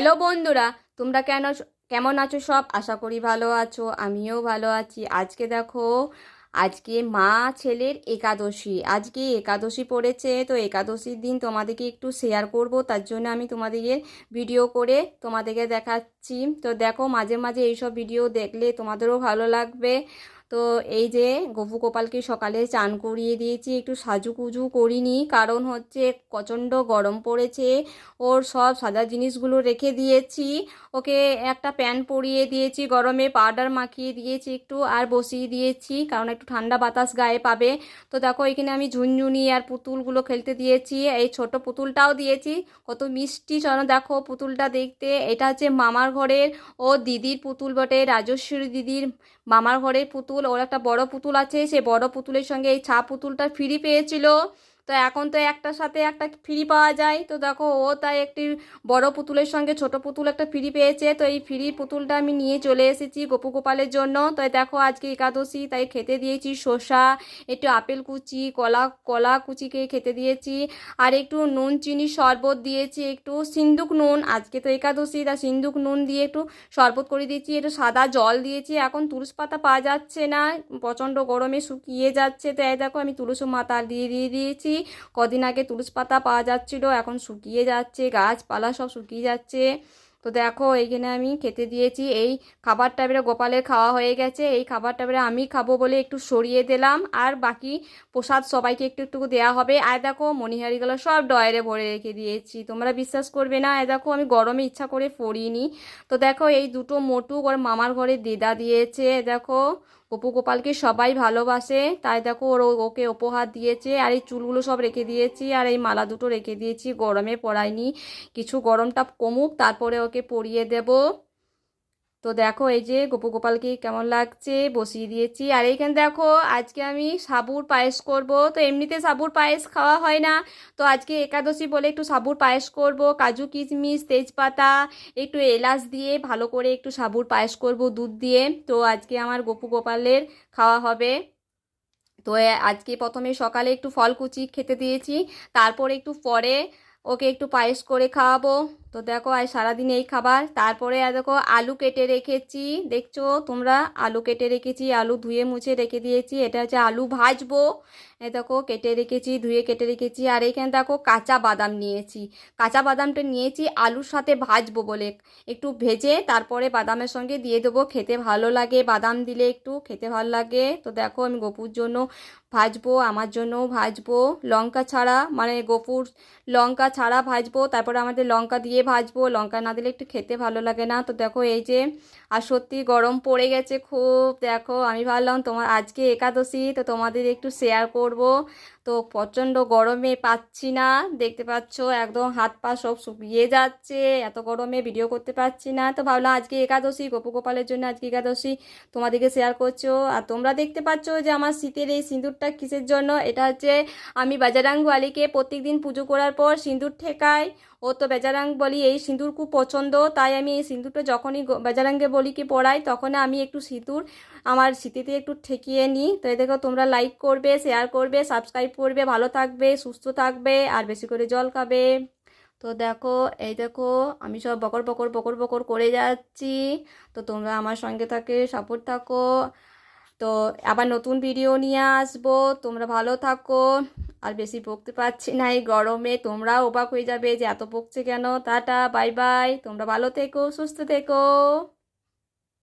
Hello বন্ধুরা, তোমরা কেমন আছো? সব আশা করি ভালো আছো, আমিও ভালো আছি। আজকে দেখো, আজকে মা ছেলের একাদশী। আজকে একাদশী পড়েছে, তো একাদশীর দিন তোমাদেরকে একটু শেয়ার করব, তার জন্য আমি তোমাদেরকে ভিডিও করে তোমাদেরকে দেখাচ্ছি। তো দেখো, মাঝে মাঝে এইসব ভিডিও দেখলে তোমাদেরও ভালো লাগবে। তো এই যে গপু গোপালকে সকালে চান করিয়ে দিয়েছি, একটু সাজুকুজু করিনি, কারণ হচ্ছে প্রচণ্ড গরম পড়েছে। ওর সব সাদা জিনিসগুলো রেখে দিয়েছি, ওকে একটা প্যান্ট পরিয়ে দিয়েছি, গরমে পাউডার মাখিয়ে দিয়েছি একটু, আর বসিয়ে দিয়েছি কারণ একটু ঠান্ডা বাতাস গায়ে পাবে। তো দেখো, এখানে আমি ঝুনঝুনি আর পুতুলগুলো খেলতে দিয়েছি, এই ছোট পুতুলটাও দিয়েছি, কত মিষ্টি। চলো দেখো পুতুলটা দেখতে, এটা হচ্ছে মামার ঘরের ও দিদির পুতুল বটে, রাজস্বরী দিদির মামার ঘরের পুতুল। ওর একটা বড় পুতুল আছে, সে বড় পুতুলের সঙ্গে এই ছা পুতুলটা ফ্রি পেয়েছিল। তো এখন তো একটার সাথে একটা ফ্রি পাওয়া যায়, তো দেখো ও তাই একটি বড় পুতুলের সঙ্গে ছোট পুতুল একটা ফ্রি পেয়েছে। তো এই ফ্রি পুতুলটা আমি নিয়ে চলে এসেছি গপু গোপালের জন্য। তো দেখো, আজকে একাদশী, তাই খেতে দিয়েছি শসা, একটু আপেল কুচি, কলা কলা কুচিকে খেতে দিয়েছি, আর একটু নুন চিনি শরবত দিয়েছি, একটু সিন্দুক নুন, আজকে তো একাদশী, তা সিন্দুক নুন দিয়ে একটু শরবত করে দিয়েছি, একটু সাদা জল দিয়েছি। এখন তুলসী পাতা পাওয়া যাচ্ছে না, প্রচণ্ড গরমে শুকিয়ে যাচ্ছে, তো এই দেখো আমি তুলসী মাতা দিয়ে দিয়ে দিয়েছি। কদিন আগে তুলসী পাতা পাওয়া যাচ্ছিল, এখন শুকিয়ে যাচ্ছে, গাছপালা সব শুকিয়ে যাচ্ছে। তো দেখো, এইখানে আমি খেতে দিয়েছি। এই খাবারটা এবারে গোপালের খাওয়া হয়ে গেছে, এই খাবারটা এবারে আমি খাবো বলে একটু সরিয়ে দিলাম, আর বাকি প্রসাদ সবাইকে একটু একটু দেওয়া হবে। আর দেখো, মণিহারিগুলো সব ডয়ারে ভরে রেখে দিয়েছি, তোমরা বিশ্বাস করবে না। এই দেখো, আমি গরমে ইচ্ছা করে পরিনি। তো দেখো, এই দুটো মোটু ওর মামার ঘরে দিদা দিয়েছে। দেখো, গপু গোপালকে সবাই ভালোবাসে, তাই দেখো ওকে উপহার দিয়েছে। আর এই চুলগুলো সব রেখে দিয়েছি, আর এই মালা দুটো রেখে দিয়েছি, গরমে পরাইনি, কিছু গরমটা কমুক তারপরে ওকে পরিয়ে দেব। তো দেখো, এই যে গপু গোপালকে কেমন লাগছে বসিয়ে দিয়েছি। আর এইখানে দেখো, আজকে আমি সাবুর পায়েস করব। তো এমনিতে সাবুর পায়েস খাওয়া হয় না, তো আজকে একাদশী বলে একটু সাবুর পায়েস করব, কাজু কিশমিশ তেজপাতা একটু এলাচ দিয়ে ভালো করে একটু সাবুর পায়েস করব দুধ দিয়ে। তো আজকে আমার গপু গোপালের খাওয়া হবে। তো আজকে প্রথমে সকালে একটু ফল কুচি খেতে দিয়েছি, তারপর একটু পরে ওকে একটু পায়েস করে খাওয়াবো। তো দেখো, আজ সারাদিন এই খাবার। তারপরে আর দেখো, আলু কেটে রেখেছি, দেখছো তোমরা, আলু কেটে রেখেছি, আলু ধুয়ে মুছে রেখে দিয়েছি, এটা হচ্ছে আলু ভাজবো। এ দেখো, কেটে রেখেছি, ধুয়ে কেটে রেখেছি। আর এইখানে দেখো, কাঁচা বাদাম নিয়েছি, কাঁচা বাদামটা নিয়েছি আলুর সাথে ভাজবো বলে, একটু ভেজে তারপরে বাদামের সঙ্গে দিয়ে দেবো, খেতে ভালো লাগে, বাদাম দিলে একটু খেতে ভালো লাগে। তো দেখো, আমি গপুর জন্য ভাজবো, আমার জন্যও ভাজবো, লঙ্কা ছাড়া, মানে গপুর লঙ্কা ছাড়া ভাজবো, তারপরে আমাদের লঙ্কা দিয়ে ভাজবো, লঙ্কা না দিলে একটু খেতে ভালো লাগে না। তো দেখো, এই যে, আর সত্যি গরম পড়ে গেছে খুব। দেখো, আমি ভাবলাম তোমার আজকে একাদশী, তো তোমাদের একটু শেয়ার করব। তো প্রচণ্ড গরমে পাচ্ছি না, দেখতে পাচ্ছ একদম হাত পা সব শুকিয়ে যাচ্ছে, এত গরমে ভিডিও করতে পারছি না। তো ভাবলাম আজকে একাদশী, গপু গোপালের জন্য আজকে একাদশী, তোমাদেরকে শেয়ার করছো। আর তোমরা দেখতে পাচ্ছ যে আমার শীতের এই সিঁদুরটা কিসের জন্য, এটা হচ্ছে আমি বাজারাং বালিকে প্রত্যেকদিন পুজো করার পর সিঁদুর ঠেকাই। ও তো বেজারাং বলি এই সিঁদুর খুব পছন্দ, তাই আমি এই সিঁদুরটা যখনই বেজারাঙ্গে বলিকে পড়াই, তখন আমি একটু সিঁদুর আমার স্মৃতিতে একটু ঠেকিয়ে নিই। তো এই দেখো, তোমরা লাইক করবে, শেয়ার করবে, সাবস্ক্রাইব করবে, ভালো থাকবে, সুস্থ থাকবে, আর বেশি করে জল খাবে। তো দেখো, এই দেখো, আমি সব বকর বকর বকর বকর করে যাচ্ছি। তো তোমরা আমার সঙ্গে থাকে, সাপোর্ট থাকো। তো আবার নতুন ভিডিও নিয়ে আসবো, তোমরা ভালো থাকো। আর বেশি বকতে পারছি না এই গরমে, তোমরাও অবাক হয়ে যাবে যে এত বকছে কেন। টাটা, বাই বাই, তোমরা ভালো থেকো, সুস্থ থেকো।